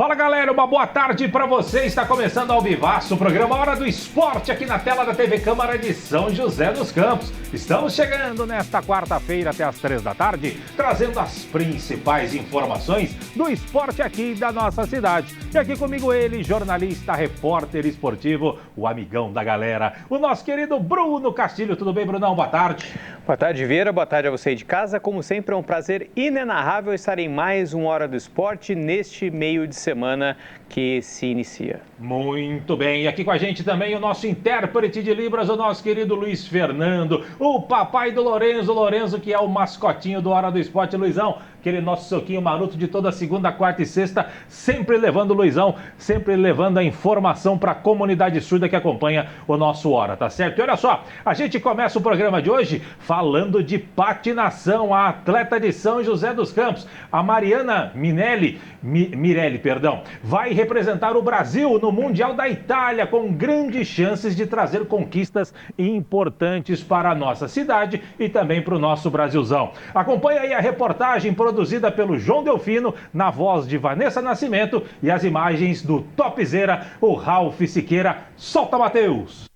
Fala galera, uma boa tarde para você. Está começando ao vivaço o programa Hora do Esporte aqui na tela da TV Câmara de São José dos Campos. Estamos chegando nesta quarta-feira até as 3 da tarde, trazendo as principais informações do esporte aqui da nossa cidade. E aqui comigo ele, jornalista, repórter esportivo, o amigão da galera, o nosso querido Bruno Castilho. Tudo bem, Brunão? Boa tarde. Boa tarde, Vieira. Boa tarde a você aí de casa. Como sempre, é um prazer inenarrável estar em mais um Hora do Esporte neste meio de semana que se inicia. Muito bem, e aqui com a gente também o nosso intérprete de Libras, o nosso querido Luiz Fernando, o papai do Lorenzo, que é o mascotinho do Hora do Esporte. Luizão, aquele nosso soquinho maroto de toda segunda, quarta e sexta, sempre levando o Luizão, sempre levando a informação para a comunidade surda que acompanha o nosso Hora, tá certo? E olha só, a gente começa o programa de hoje falando de patinação. A atleta de São José dos Campos, a Mariana Mirelli, vai representar o Brasil no Mundial da Itália, com grandes chances de trazer conquistas importantes para a nossa cidade e também para o nosso Brasilzão. Acompanhe aí a reportagem produzida pelo João Delfino, na voz de Vanessa Nascimento, e as imagens do topzera, o Ralf Siqueira. Solta, Matheus!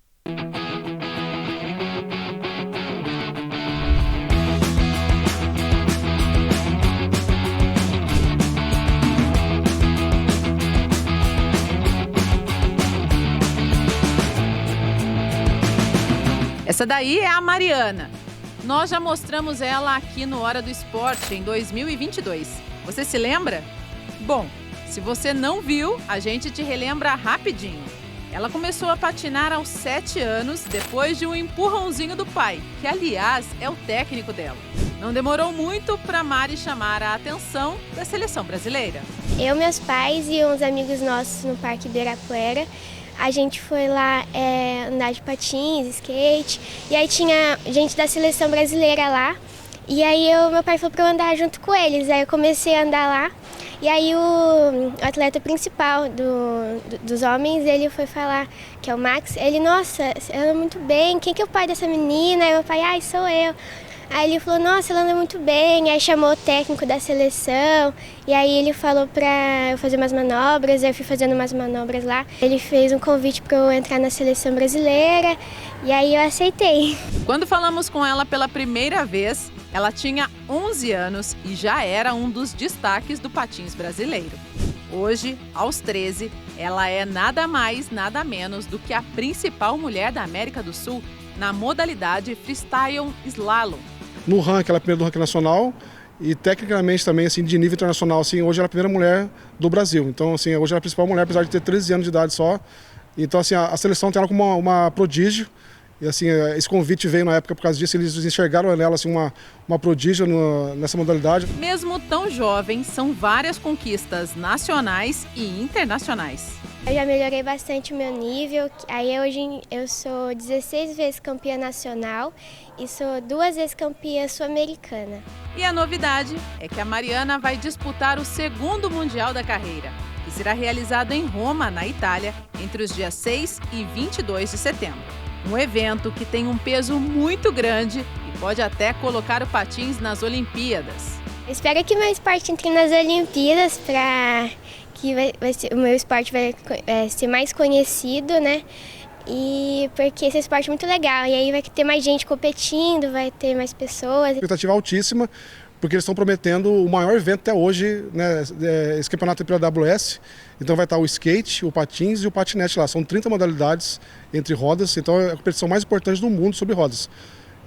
Essa daí é a Mariana. Nós já mostramos ela aqui no Hora do Esporte em 2022. Você se lembra? Bom, se você não viu, a gente te relembra rapidinho. Ela começou a patinar aos 7 anos, depois de um empurrãozinho do pai, que aliás é o técnico dela. Não demorou muito para Mari chamar a atenção da seleção brasileira. Eu, meus pais e uns amigos nossos no Parque Ibirapuera, a gente foi lá andar de patins, skate, e aí tinha gente da seleção brasileira lá, e aí meu pai falou para eu andar junto com eles, aí eu comecei a andar lá, e aí o atleta principal dos homens, ele foi falar, que é o Max, ele, nossa, ela anda muito bem, quem que é o pai dessa menina? Aí meu pai, ai, sou eu. Aí ele falou, nossa, ela anda muito bem, aí chamou o técnico da seleção, e aí ele falou pra eu fazer umas manobras, eu fui fazendo umas manobras lá. Ele fez um convite pra eu entrar na seleção brasileira, e aí eu aceitei. Quando falamos com ela pela primeira vez, ela tinha 11 anos e já era um dos destaques do patins brasileiro. Hoje, aos 13, ela é nada mais, nada menos do que a principal mulher da América do Sul na modalidade freestyle slalom. No ranking, ela é a primeira do ranking nacional e tecnicamente também, assim, de nível internacional, assim, hoje ela é a primeira mulher do Brasil. Então, assim, hoje ela é a principal mulher, apesar de ter 13 anos de idade só. Então, assim, a seleção tem ela como uma prodígio. E, assim, esse convite veio na época por causa disso, eles enxergaram nela, assim, uma prodígio nessa modalidade. Mesmo tão jovem, são várias conquistas nacionais e internacionais. Eu já melhorei bastante o meu nível, aí hoje eu sou 16 vezes campeã nacional e sou 2 vezes campeã sul-americana. E a novidade é que a Mariana vai disputar o segundo Mundial da carreira, que será realizado em Roma, na Itália, entre os dias 6 e 22 de setembro. Um evento que tem um peso muito grande e pode até colocar o patins nas Olimpíadas. Eu espero que meu esporte entre nas Olimpíadas para que o meu esporte vai ser mais conhecido, né? E porque esse esporte é muito legal, e aí vai ter mais gente competindo, vai ter mais pessoas. Expectativa altíssima, porque eles estão prometendo o maior evento até hoje, né? Esse campeonato pela AWS. Então vai estar o skate, o patins e o patinete lá. São 30 modalidades entre rodas, então é a competição mais importante do mundo sobre rodas.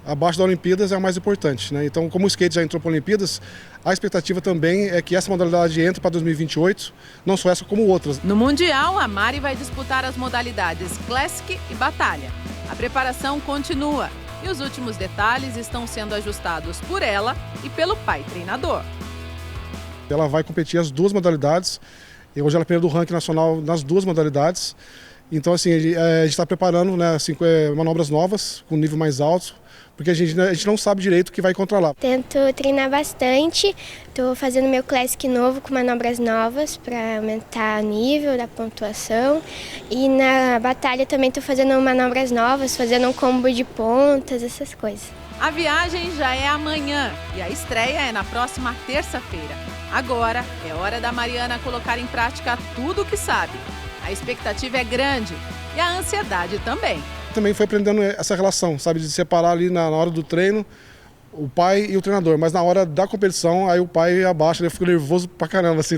Abaixo da Olimpíadas é a mais importante, né? Então, como o skate já entrou para a Olimpíadas, a expectativa também é que essa modalidade entre para 2028, não só essa como outras. No Mundial, a Mari vai disputar as modalidades Classic e Batalha. A preparação continua e os últimos detalhes estão sendo ajustados por ela e pelo pai treinador. Ela vai competir as duas modalidades, e hoje ela é primeira do ranking nacional nas duas modalidades. Então, assim, a gente está preparando, né, assim, manobras novas, com nível mais alto, porque a gente não sabe direito o que vai encontrar lá. Tento treinar bastante, estou fazendo meu Classic novo com manobras novas para aumentar o nível da pontuação. E na batalha também estou fazendo manobras novas, fazendo um combo de pontas, essas coisas. A viagem já é amanhã e a estreia é na próxima terça-feira. Agora é hora da Mariana colocar em prática tudo o que sabe. A expectativa é grande e a ansiedade também. Também foi aprendendo essa relação, sabe, de separar ali na hora do treino o pai e o treinador, mas na hora da competição, aí o pai abaixa, eu fico nervoso pra caramba, assim,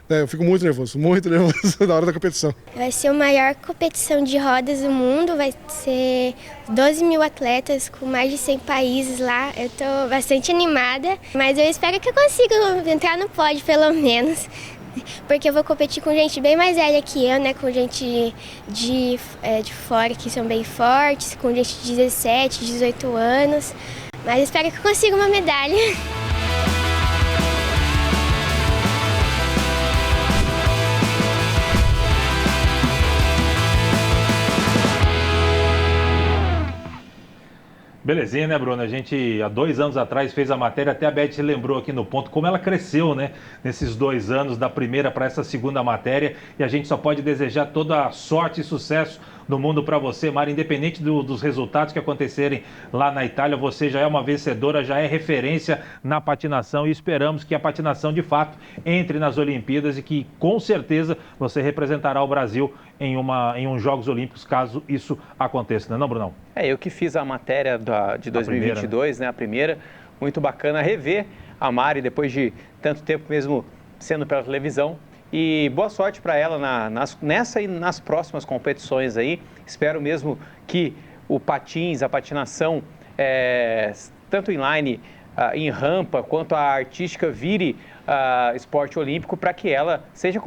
eu fico muito nervoso na hora da competição. Vai ser a maior competição de rodas do mundo, vai ser 12 mil atletas com mais de 100 países lá. Eu estou bastante animada, mas eu espero que eu consiga entrar no pódio pelo menos. Porque eu vou competir com gente bem mais velha que eu, né? Com gente de fora que são bem fortes, com gente de 17, 18 anos. Mas espero que eu consiga uma medalha. Belezinha, né, Bruna? A gente, há 2 anos atrás, fez a matéria, até a Beth lembrou aqui no ponto, como ela cresceu, né, nesses 2 anos, da primeira para essa segunda matéria, e a gente só pode desejar toda a sorte e sucesso do mundo para você, Mari, independente dos resultados que acontecerem lá na Itália, você já é uma vencedora, já é referência na patinação e esperamos que a patinação, de fato, entre nas Olimpíadas e que, com certeza, você representará o Brasil em uns Jogos Olímpicos, caso isso aconteça, não, Brunão? Eu que fiz a matéria de 2022, né, a primeira, muito bacana rever a Mari depois de tanto tempo mesmo sendo pela televisão. E boa sorte para ela nessa e nas próximas competições aí. Espero mesmo que o patins, a patinação, tanto inline, em rampa, quanto a artística vire esporte olímpico, para que ela seja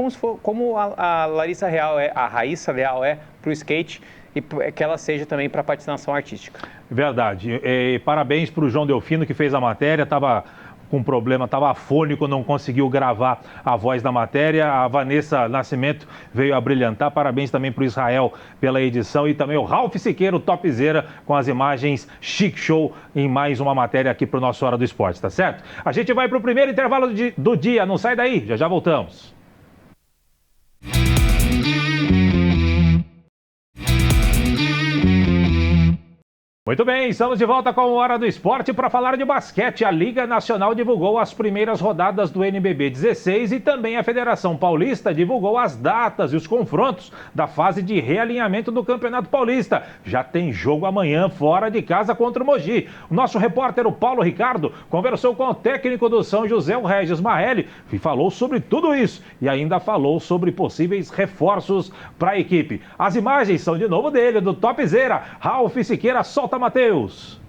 como a Larissa Leal a Raíssa Leal para o skate, e que ela seja também para a patinação artística. Verdade. Parabéns para o João Delfino, que fez a matéria, estava com problema, estava afônico, não conseguiu gravar a voz da matéria. A Vanessa Nascimento veio a brilhantar. Parabéns também para o Israel pela edição e também o Ralf Siqueira, o topzera, com as imagens chic show em mais uma matéria aqui para o nosso Hora do Esporte, tá certo? A gente vai para o primeiro intervalo do dia, não sai daí, já voltamos. Muito bem, estamos de volta com a Hora do Esporte para falar de basquete. A Liga Nacional divulgou as primeiras rodadas do NBB 16 e também a Federação Paulista divulgou as datas e os confrontos da fase de realinhamento do Campeonato Paulista. Já tem jogo amanhã fora de casa contra o Mogi. O nosso repórter, o Paulo Ricardo, conversou com o técnico do São José, o Regis Marrelli, e falou sobre tudo isso e ainda falou sobre possíveis reforços para a equipe. As imagens são de novo dele, do topzera, Ralf Siqueira. Solta, Matheus.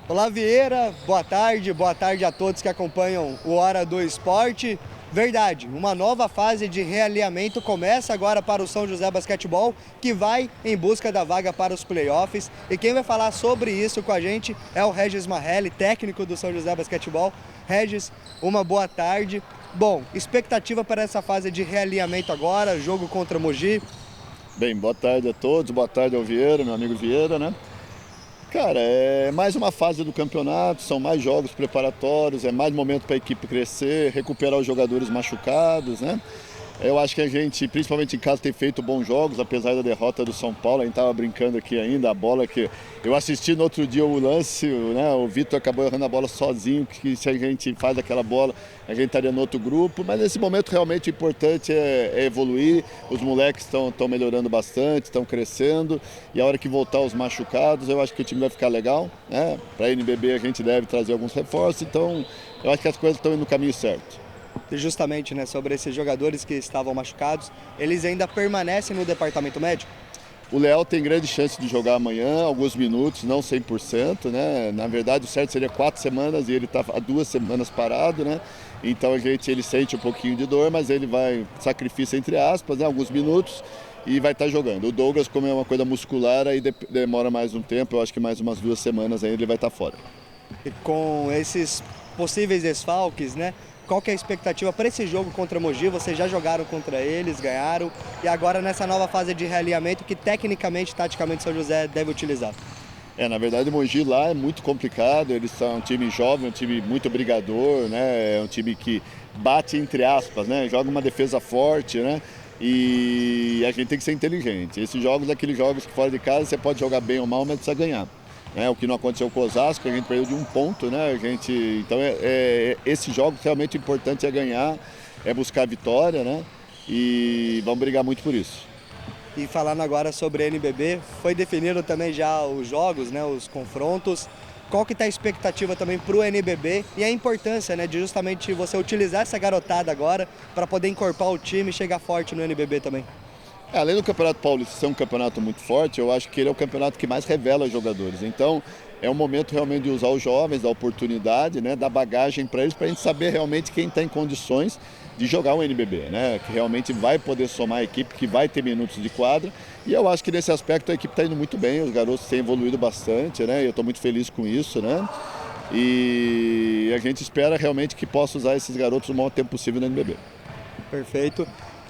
Olá, Vieira, boa tarde a todos que acompanham o Hora do Esporte. Verdade, uma nova fase de realinhamento começa agora para o São José Basquetebol, que vai em busca da vaga para os playoffs. E quem vai falar sobre isso com a gente é o Regis Marrelli, técnico do São José Basquetebol. Regis, uma boa tarde. Bom, expectativa para essa fase de realinhamento agora, jogo contra o Mogi. Bem, boa tarde a todos, boa tarde ao Vieira, meu amigo Vieira, né? Cara, é mais uma fase do campeonato, são mais jogos preparatórios, é mais momento para a equipe crescer, recuperar os jogadores machucados, né? Eu acho que a gente, principalmente em casa, tem feito bons jogos, apesar da derrota do São Paulo. A gente estava brincando aqui ainda, a bola que eu assisti no outro dia o lance, né? O Vitor acabou errando a bola sozinho, que se a gente faz aquela bola, a gente estaria no outro grupo. Mas nesse momento realmente o importante é evoluir, os moleques estão melhorando bastante, estão crescendo. E a hora que voltar os machucados, eu acho que o time vai ficar legal, né? Para a NBB a gente deve trazer alguns reforços, então eu acho que as coisas estão indo no caminho certo. E justamente, né, sobre esses jogadores que estavam machucados, eles ainda permanecem no departamento médico? O Léo tem grande chance de jogar amanhã, alguns minutos, não 100%, né? Na verdade, o certo seria 4 semanas e ele está há 2 semanas parado, né? Então ele sente um pouquinho de dor, mas ele vai, sacrifício entre aspas, né? Alguns minutos e vai estar jogando. O Douglas, como é uma coisa muscular, aí demora mais um tempo, eu acho que mais umas 2 semanas aí ele vai estar fora. E com esses possíveis desfalques, né? qual que é a expectativa para esse jogo contra o Mogi? Vocês já jogaram contra eles, ganharam, e agora nessa nova fase de realinhamento que tecnicamente, taticamente, São José deve utilizar? Na verdade o Mogi lá é muito complicado, eles são um time jovem, um time muito brigador, né? É um time que bate entre aspas, né? Joga uma defesa forte, né? E a gente tem que ser inteligente. Esses jogos, aqueles jogos que fora de casa você pode jogar bem ou mal, mas precisa ganhar. O que não aconteceu com o Osasco, a gente perdeu de 1 ponto, né? Então esses jogos realmente importante é ganhar, é buscar a vitória, né? E vamos brigar muito por isso. E falando agora sobre NBB, foi definido também já os jogos, né, os confrontos. Qual que está a expectativa também para o NBB e a importância, né, de justamente você utilizar essa garotada agora para poder encorpar o time e chegar forte no NBB também? Além do Campeonato Paulista ser um campeonato muito forte, eu acho que ele é o campeonato que mais revela os jogadores. Então, é um momento realmente de usar os jovens, da oportunidade, né, da bagagem para eles, para a gente saber realmente quem está em condições de jogar o NBB, né, que realmente vai poder somar a equipe, que vai ter minutos de quadra. E eu acho que nesse aspecto a equipe está indo muito bem, os garotos têm evoluído bastante, né, e eu estou muito feliz com isso, né. E a gente espera realmente que possa usar esses garotos o maior tempo possível no NBB. Perfeito.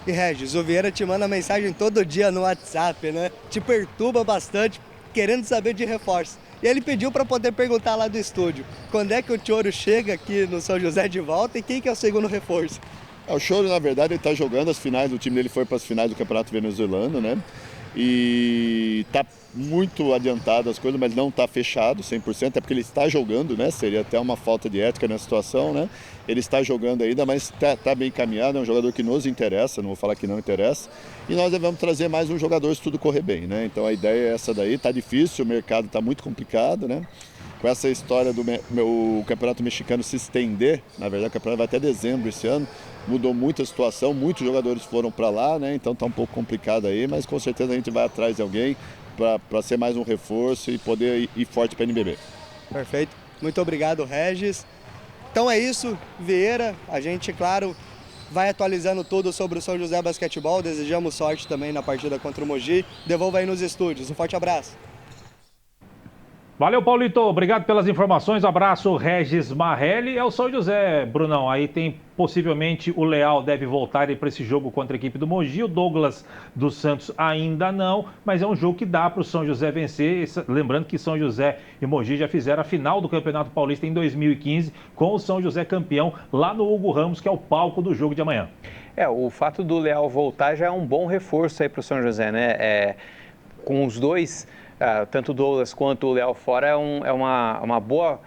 E Regis, o Vieira te manda mensagem todo dia no WhatsApp, né? Te perturba bastante, querendo saber de reforço. E ele pediu para poder perguntar lá do estúdio, quando é que o Choro chega aqui no São José de volta e quem que é o segundo reforço? O Choro, na verdade, ele está jogando as finais, o time dele foi para as finais do Campeonato Venezuelano, né? E está muito adiantado as coisas, mas não está fechado 100%, é porque ele está jogando, né? Seria até uma falta de ética na situação, né? Ele está jogando ainda, mas está bem encaminhado, é um jogador que nos interessa, não vou falar que não interessa. E nós devemos trazer mais um jogador se tudo correr bem, né? Então a ideia é essa daí, está difícil, o mercado está muito complicado, né? Com essa história do Campeonato Mexicano se estender, na verdade o campeonato vai até dezembro esse ano, mudou muito a situação, muitos jogadores foram para lá, né? Então está um pouco complicado aí, mas com certeza a gente vai atrás de alguém para ser mais um reforço e poder ir forte para a NBB. Perfeito. Muito obrigado, Regis. Então é isso, Vieira. A gente, claro, vai atualizando tudo sobre o São José Basquetebol. Desejamos sorte também na partida contra o Mogi. Devolva aí nos estúdios. Um forte abraço. Valeu, Paulito. Obrigado pelas informações. Abraço, Regis Marrelli. É o São José, Brunão. Aí tem possivelmente o Leal deve voltar para esse jogo contra a equipe do Mogi. O Douglas dos Santos ainda não, mas é um jogo que dá para o São José vencer. Lembrando que São José e Mogi já fizeram a final do Campeonato Paulista em 2015 com o São José campeão lá no Hugo Ramos, que é o palco do jogo de amanhã. O fato do Leal voltar já é um bom reforço aí para o São José, né? Com os dois, tanto o Douglas quanto o Leal fora, é uma boa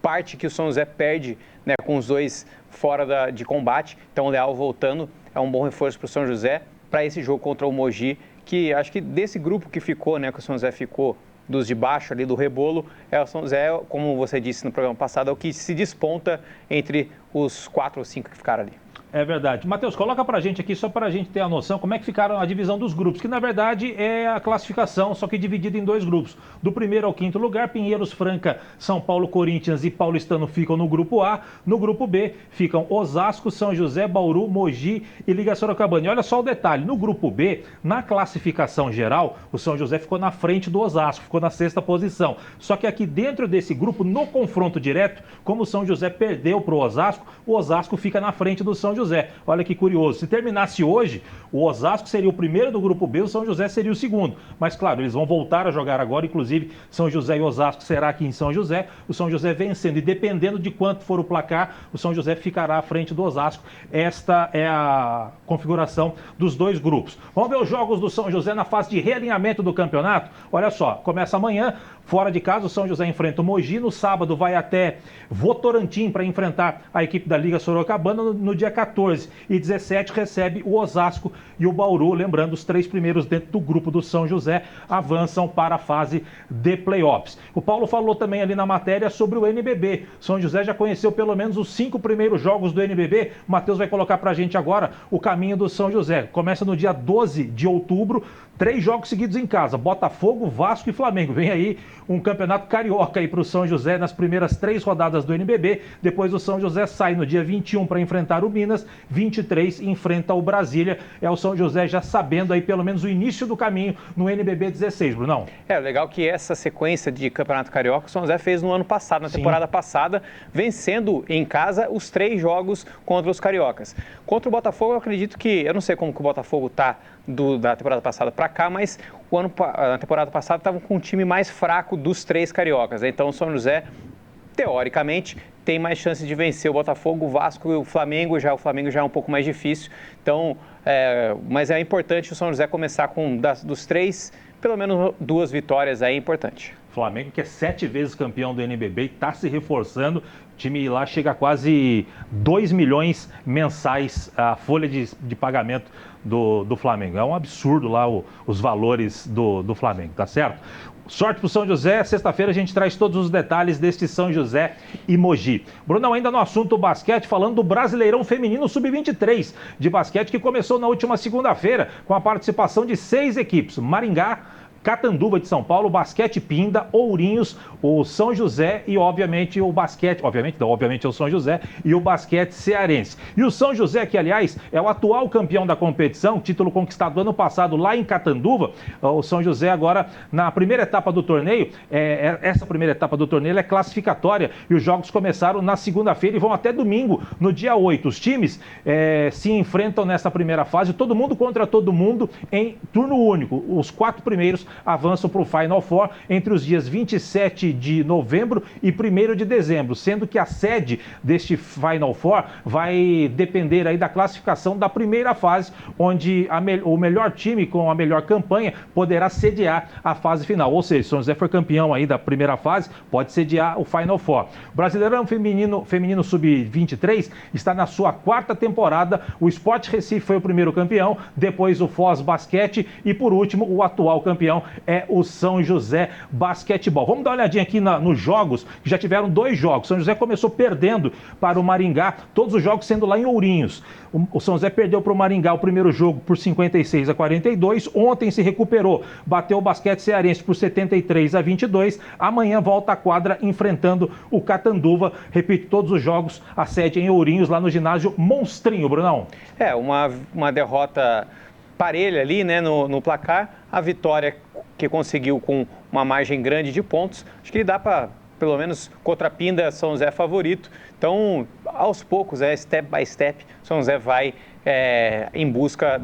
parte que o São José perde, né, com os dois fora de combate. Então o Leal voltando é um bom reforço para o São José para esse jogo contra o Mogi, que acho que desse grupo que ficou, né, que o São José ficou dos de baixo ali do rebolo, o São José, como você disse no programa passado, é o que se desponta entre os 4 ou 5 que ficaram ali. É verdade. Matheus, coloca pra gente aqui, só pra gente ter a noção, como é que ficaram a divisão dos grupos, que na verdade é a classificação, só que dividida em 2 grupos. Do 1º ao 5º lugar, Pinheiros, Franca, São Paulo, Corinthians e Paulistano ficam no grupo A. No grupo B ficam Osasco, São José, Bauru, Mogi e Liga Sorocabana. E olha só o detalhe, no grupo B, na classificação geral, o São José ficou na frente do Osasco, ficou na 6ª posição. Só que aqui dentro desse grupo, no confronto direto, como o São José perdeu pro Osasco, o Osasco fica na frente do São José. Olha que curioso, se terminasse hoje, o Osasco seria o primeiro do grupo B, o São José seria o segundo. Mas claro, eles vão voltar a jogar agora, inclusive São José e Osasco será aqui em São José, o São José vencendo e dependendo de quanto for o placar, o São José ficará à frente do Osasco. Esta é a configuração dos 2 grupos. Vamos ver os jogos do São José na fase de realinhamento do campeonato? Olha só, começa amanhã, fora de casa, o São José enfrenta o Mogi, no sábado vai até Votorantim para enfrentar a equipe da Liga Sorocabana, no dia 14 e 17 recebe o Osasco e o Bauru. Lembrando, os 3 primeiros dentro do grupo do São José avançam para a fase de playoffs. O Paulo falou também ali na matéria sobre o NBB. São José já conheceu pelo menos os 5 primeiros jogos do NBB. O Matheus vai colocar para a gente agora o caminho do São José. Começa no dia 12 de outubro, 3 jogos seguidos em casa, Botafogo, Vasco e Flamengo. Vem aí um campeonato carioca aí para o São José nas primeiras 3 rodadas do NBB. Depois o São José sai no dia 21 para enfrentar o Minas Palmeiras, 23 enfrenta o Brasília. É o São José já sabendo aí pelo menos o início do caminho no NBB 16, Brunão. Legal que essa sequência de Campeonato Carioca o São José fez no ano passado, na temporada passada, vencendo em casa os 3 jogos contra os cariocas. Contra o Botafogo, eu acredito que, eu não sei como que o Botafogo está da temporada passada para cá, mas na temporada passada estava com um time mais fraco dos 3 cariocas. Então o São José, teoricamente, tem mais chance de vencer o Botafogo, o Vasco e o Flamengo já é um pouco mais difícil. Então, mas é importante o São José começar com dos 3, pelo menos 2 vitórias aí, é importante. Flamengo que é 7 vezes campeão do NBB e está se reforçando. O time lá chega a quase 2 milhões mensais a folha de pagamento do Flamengo. É um absurdo lá os valores do Flamengo, tá certo? Sorte para o São José. Sexta-feira a gente traz todos os detalhes deste São José e Mogi. Brunão, ainda no assunto basquete, falando do Brasileirão Feminino Sub-23 de basquete, que começou na última segunda-feira com a participação de 6 equipes. Maringá, Catanduva de São Paulo, Basquete Pinda, Ourinhos, o São José e, obviamente, o basquete... Obviamente é o São José e o basquete cearense. E o São José, que, aliás, é o atual campeão da competição, título conquistado ano passado lá em Catanduva. O São José agora, na primeira etapa do torneio, essa primeira etapa do torneio é classificatória e os jogos começaram na segunda-feira e vão até domingo, no dia 8. Os times se enfrentam nessa primeira fase, todo mundo contra todo mundo em turno único. Os 4 primeiros avançam para o Final Four entre os dias 27 de novembro e 1º de dezembro, sendo que a sede deste Final Four vai depender aí da classificação da primeira fase, onde o melhor time com a melhor campanha poderá sediar a fase final. Ou seja, se o São José for campeão aí da primeira fase, pode sediar o Final Four. O Brasileirão Feminino Sub-23 está na sua 4ª temporada. O Sport Recife foi o primeiro campeão, depois o Foz Basquete e, por último, o atual campeão é o São José Basquetebol. Vamos dar uma olhadinha aqui nos jogos, que já tiveram 2 jogos. São José começou perdendo para o Maringá, todos os jogos sendo lá em Ourinhos. O São José perdeu para o Maringá o primeiro jogo por 56-42. Ontem se recuperou, bateu o Basquete Cearense por 73-22. Amanhã volta à quadra enfrentando o Catanduva. Repito, todos os jogos, a sede em Ourinhos, lá no ginásio Monstrinho, Brunão. Uma derrota parelha ali, né, no placar. A vitória que conseguiu com uma margem grande de pontos, acho que dá para, pelo menos, contra a Pinda, São José favorito. Então, aos poucos, step by step, São José vai em busca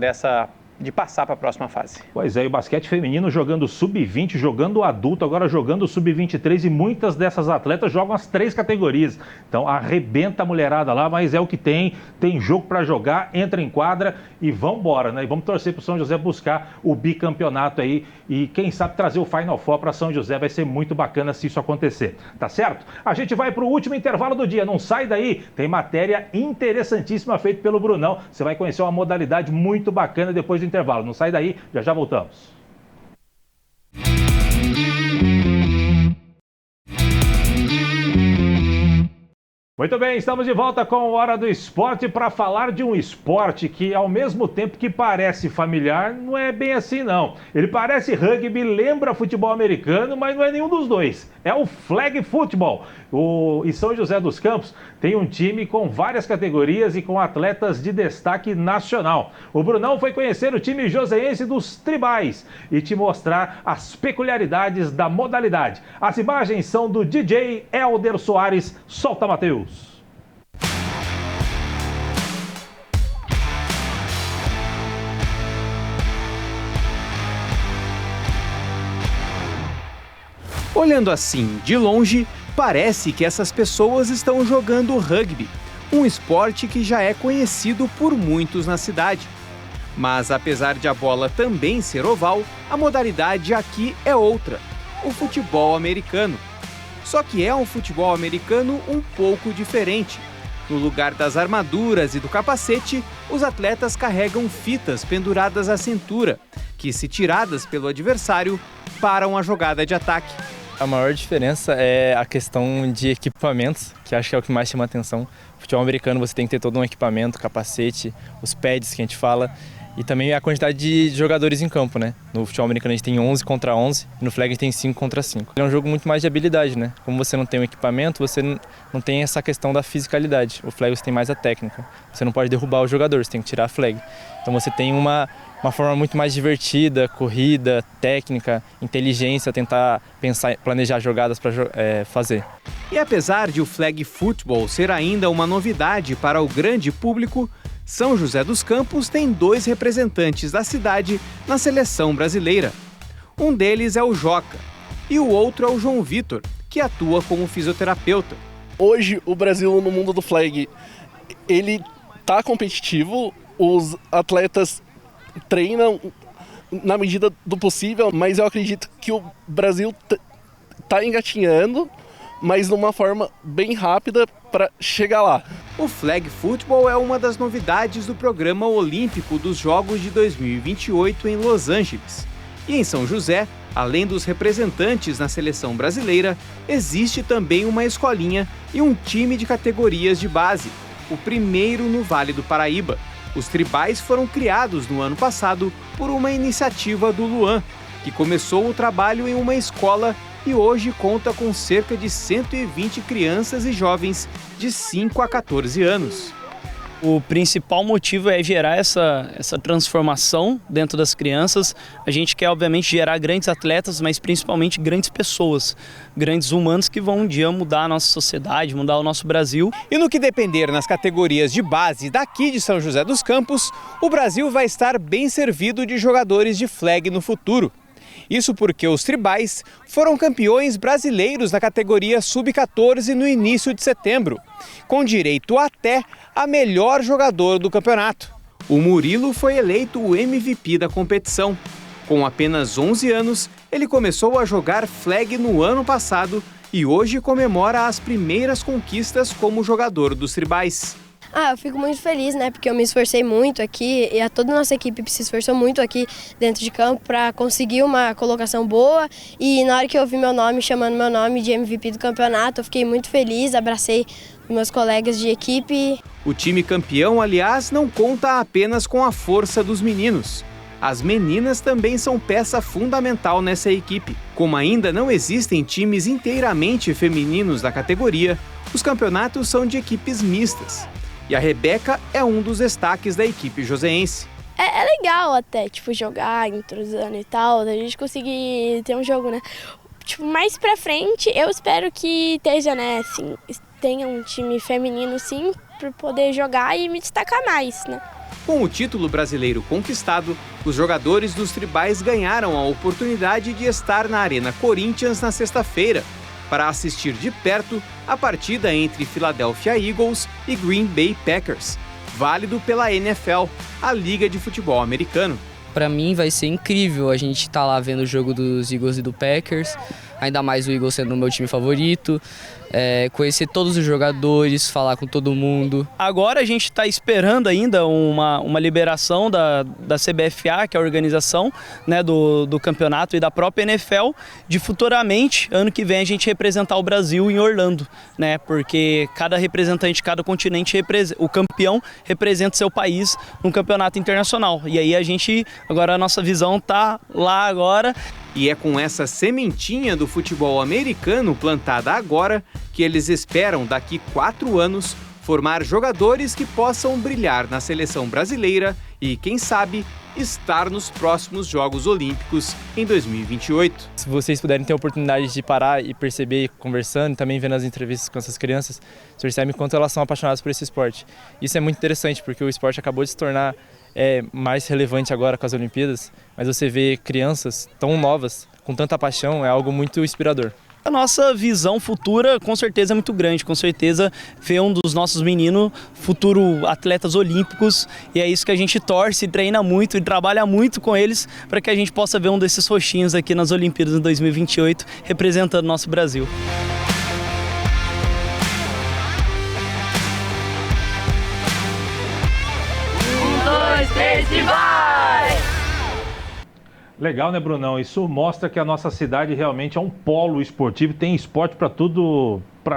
de passar para a próxima fase. Pois é, e o basquete feminino jogando sub-20, jogando adulto, agora jogando sub-23 e muitas dessas atletas jogam as 3 categorias. Então arrebenta a mulherada lá, mas é o que tem jogo para jogar, entra em quadra e vamos embora, né? E vamos torcer para o São José buscar o bicampeonato aí e quem sabe trazer o Final Four para São José, vai ser muito bacana se isso acontecer, tá certo? A gente vai para o último intervalo do dia, não sai daí, tem matéria interessantíssima feita pelo Brunão, você vai conhecer uma modalidade muito bacana depois do intervalo. Não sai daí, já voltamos. Muito bem, estamos de volta com o Hora do Esporte para falar de um esporte que, ao mesmo tempo que parece familiar, não é bem assim não. Ele parece rugby, lembra futebol americano, mas não é nenhum dos dois. É o flag football. E São José dos Campos tem um time com várias categorias e com atletas de destaque nacional. O Brunão foi conhecer o time joseense dos Tribais e te mostrar as peculiaridades da modalidade. As imagens são do DJ Helder Soares. Solta, Matheus. Olhando assim, de longe, parece que essas pessoas estão jogando rugby, um esporte que já é conhecido por muitos na cidade. Mas apesar de a bola também ser oval, a modalidade aqui é outra, o futebol americano. Só que é um futebol americano um pouco diferente. No lugar das armaduras e do capacete, os atletas carregam fitas penduradas à cintura, que, se tiradas pelo adversário, param a jogada de ataque. A maior diferença é a questão de equipamentos, que acho que é o que mais chama a atenção. No futebol americano você tem que ter todo um equipamento, capacete, os pads que a gente fala. E também a quantidade de jogadores em campo, né? No futebol americano a gente tem 11 contra 11 e no flag a gente tem 5 contra 5. É um jogo muito mais de habilidade, né? Como você não tem um equipamento, você não tem essa questão da fisicalidade. O flag você tem mais a técnica. Você não pode derrubar o jogador, você tem que tirar a flag. Então você tem uma forma muito mais divertida, corrida, técnica, inteligência, tentar pensar, planejar jogadas para fazer. E apesar de o flag football ser ainda uma novidade para o grande público, São José dos Campos tem 2 representantes da cidade na seleção brasileira. Um deles é o Joca e o outro é o João Vitor, que atua como fisioterapeuta. Hoje o Brasil no mundo do flag, ele tá competitivo, os atletas treinam na medida do possível, mas eu acredito que o Brasil tá engatinhando, mas de uma forma bem rápida para chegar lá. O flag football é uma das novidades do programa olímpico dos Jogos de 2028 em Los Angeles. E em São José, além dos representantes na seleção brasileira, existe também uma escolinha e um time de categorias de base, o primeiro no Vale do Paraíba. Os tribais foram criados no ano passado por uma iniciativa do Luan, que começou o trabalho em uma escola e hoje conta com cerca de 120 crianças e jovens de 5 a 14 anos. O principal motivo é gerar essa transformação dentro das crianças. A gente quer, obviamente, gerar grandes atletas, mas principalmente grandes pessoas, grandes humanos que vão um dia mudar a nossa sociedade, mudar o nosso Brasil. E no que depender nas categorias de base daqui de São José dos Campos, o Brasil vai estar bem servido de jogadores de flag no futuro. Isso porque os tribais foram campeões brasileiros na categoria sub-14 no início de setembro, com direito até a melhor jogador do campeonato. O Murilo foi eleito o MVP da competição. Com apenas 11 anos, ele começou a jogar flag no ano passado e hoje comemora as primeiras conquistas como jogador dos tribais. Eu fico muito feliz, né? Porque eu me esforcei muito aqui e toda a nossa equipe se esforçou muito aqui dentro de campo para conseguir uma colocação boa. E na hora que eu vi meu nome, chamando meu nome de MVP do campeonato, eu fiquei muito feliz, abracei meus colegas de equipe. O time campeão, aliás, não conta apenas com a força dos meninos. As meninas também são peça fundamental nessa equipe. Como ainda não existem times inteiramente femininos da categoria, os campeonatos são de equipes mistas. E a Rebeca é um dos destaques da equipe joseense. É legal até, jogar, entrosando e tal, da gente conseguir ter um jogo, né? Mais pra frente, eu espero que esteja, né, assim, tenha um time feminino, sim, pra poder jogar e me destacar mais, né? Com o título brasileiro conquistado, os jogadores dos tribais ganharam a oportunidade de estar na Arena Corinthians na sexta-feira, para assistir de perto a partida entre Philadelphia Eagles e Green Bay Packers, válido pela NFL, a Liga de Futebol Americano. Para mim vai ser incrível a gente estar lá vendo o jogo dos Eagles e do Packers, ainda mais o Eagles sendo o meu time favorito, conhecer todos os jogadores, falar com todo mundo. Agora a gente está esperando ainda uma liberação da CBFA, que é a organização, né, do campeonato e da própria NFL, de futuramente, ano que vem, a gente representar o Brasil em Orlando, né, porque cada representante, cada continente, o campeão representa seu país num campeonato internacional. E aí agora a nossa visão está lá agora. E é com essa sementinha do futebol americano plantada agora que eles esperam, daqui 4 anos, formar jogadores que possam brilhar na seleção brasileira e, quem sabe, estar nos próximos Jogos Olímpicos em 2028. Se vocês puderem ter a oportunidade de parar e perceber, conversando, também vendo as entrevistas com essas crianças, vocês percebem quanto elas são apaixonadas por esse esporte. Isso é muito interessante, porque o esporte acabou de se tornar mais relevante agora com as Olimpíadas, mas você vê crianças tão novas, com tanta paixão, é algo muito inspirador. A nossa visão futura, com certeza, é muito grande. Com certeza, ver um dos nossos meninos, futuro atletas olímpicos, e é isso que a gente torce, treina muito e trabalha muito com eles para que a gente possa ver um desses roxinhos aqui nas Olimpíadas em 2028, representando o nosso Brasil. Legal, né, Brunão? Isso mostra que a nossa cidade realmente é um polo esportivo, tem esporte para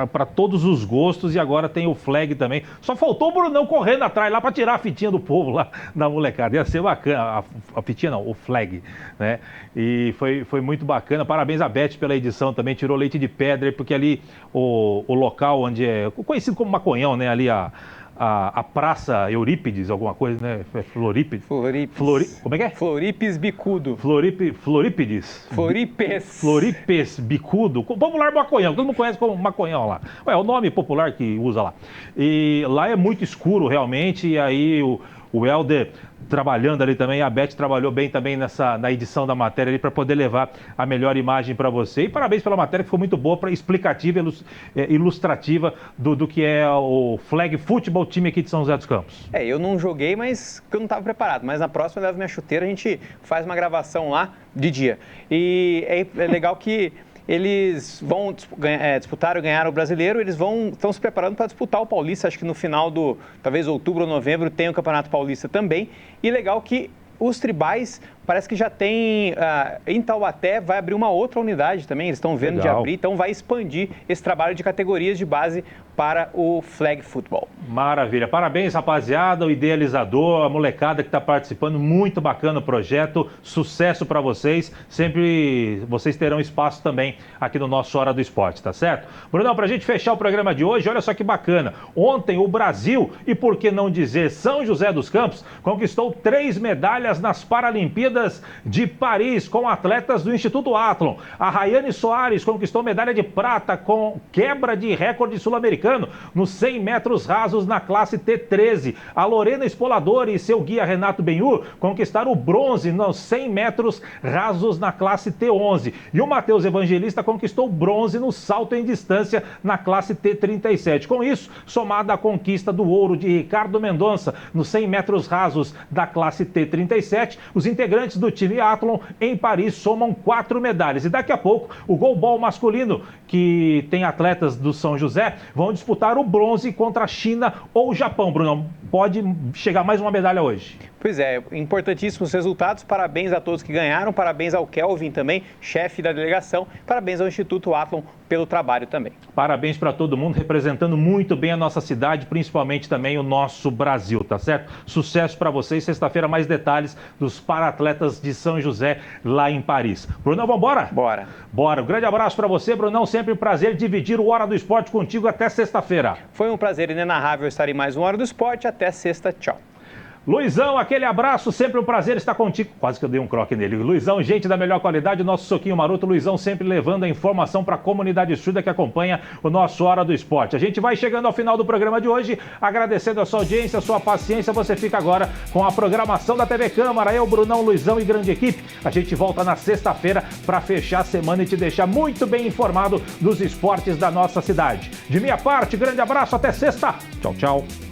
para todos os gostos, e agora tem o flag também. Só faltou o Brunão correndo atrás lá para tirar a fitinha do povo lá da molecada. Ia ser bacana, a fitinha não, o flag, né? E foi muito bacana. Parabéns a Beth pela edição também, tirou leite de pedra, porque ali o local onde é conhecido como Maconhão, né? Ali a Praça Eurípides, alguma coisa, né? Florípides. Como é que é? Floripes Bicudo. Florípides. Floripes Bicudo. Popular Maconhão, todo mundo conhece como Maconhão lá. É o nome popular que usa lá. E lá é muito escuro, realmente, e aí o Helder trabalhando ali também, a Beth trabalhou bem também na edição da matéria ali para poder levar a melhor imagem para você. E parabéns pela matéria, que ficou muito boa, explicativa, ilustrativa do que é o Flag Futebol, time aqui de São José dos Campos. Eu não joguei, mas eu não estava preparado. Mas na próxima eu levo minha chuteira, a gente faz uma gravação lá de dia. E é legal que eles vão disputar ou ganhar o Brasileiro, eles estão se preparando para disputar o Paulista, acho que no final talvez outubro ou novembro, tem o Campeonato Paulista também. E legal que os tribais, parece que já tem, em Taubaté vai abrir uma outra unidade também, eles estão vendo de abrir, então vai expandir esse trabalho de categorias de base para o Flag Football. Maravilha, parabéns rapaziada, o idealizador, a molecada que está participando, muito bacana o projeto, sucesso para vocês, sempre vocês terão espaço também aqui no nosso Hora do Esporte, tá certo? Brunão, para a gente fechar o programa de hoje, olha só que bacana, ontem o Brasil, e por que não dizer São José dos Campos, conquistou 3 medalhas nas Paralimpíadas de Paris com atletas do Instituto Athlon. A Rayane Soares conquistou medalha de prata com quebra de recorde sul-americano nos 100 metros rasos na classe T13. A Lorena Espolador e seu guia Renato Benhur conquistaram o bronze nos 100 metros rasos na classe T11. E o Matheus Evangelista conquistou bronze no salto em distância na classe T37. Com isso, somada à conquista do ouro de Ricardo Mendonça nos 100 metros rasos da classe T37, os integrantes do time Athlon em Paris somam 4 medalhas. E daqui a pouco, o goalball masculino, que tem atletas do São José, vão disputar o bronze contra a China ou o Japão, Bruno. Pode chegar mais uma medalha hoje. Pois é, importantíssimos resultados. Parabéns a todos que ganharam, parabéns ao Kelvin também, chefe da delegação, parabéns ao Instituto Athlon pelo trabalho também. Parabéns para todo mundo, representando muito bem a nossa cidade, principalmente também o nosso Brasil, tá certo? Sucesso para vocês, sexta-feira mais detalhes dos para-atletas de São José lá em Paris. Brunão, vamos embora? Bora. Bora, um grande abraço para você, Brunão, sempre um prazer dividir o Hora do Esporte contigo até sexta-feira. Foi um prazer inenarrável estar em mais um Hora do Esporte, até sexta, tchau. Luizão, aquele abraço, sempre um prazer estar contigo. Quase que eu dei um croque nele. Luizão, gente da melhor qualidade, o nosso soquinho maroto. Luizão sempre levando a informação para a comunidade surda que acompanha o nosso Hora do Esporte. A gente vai chegando ao final do programa de hoje, agradecendo a sua audiência, a sua paciência. Você fica agora com a programação da TV Câmara. Eu, Brunão, Luizão e grande equipe. A gente volta na sexta-feira para fechar a semana e te deixar muito bem informado dos esportes da nossa cidade. De minha parte, grande abraço, até sexta. Tchau, tchau.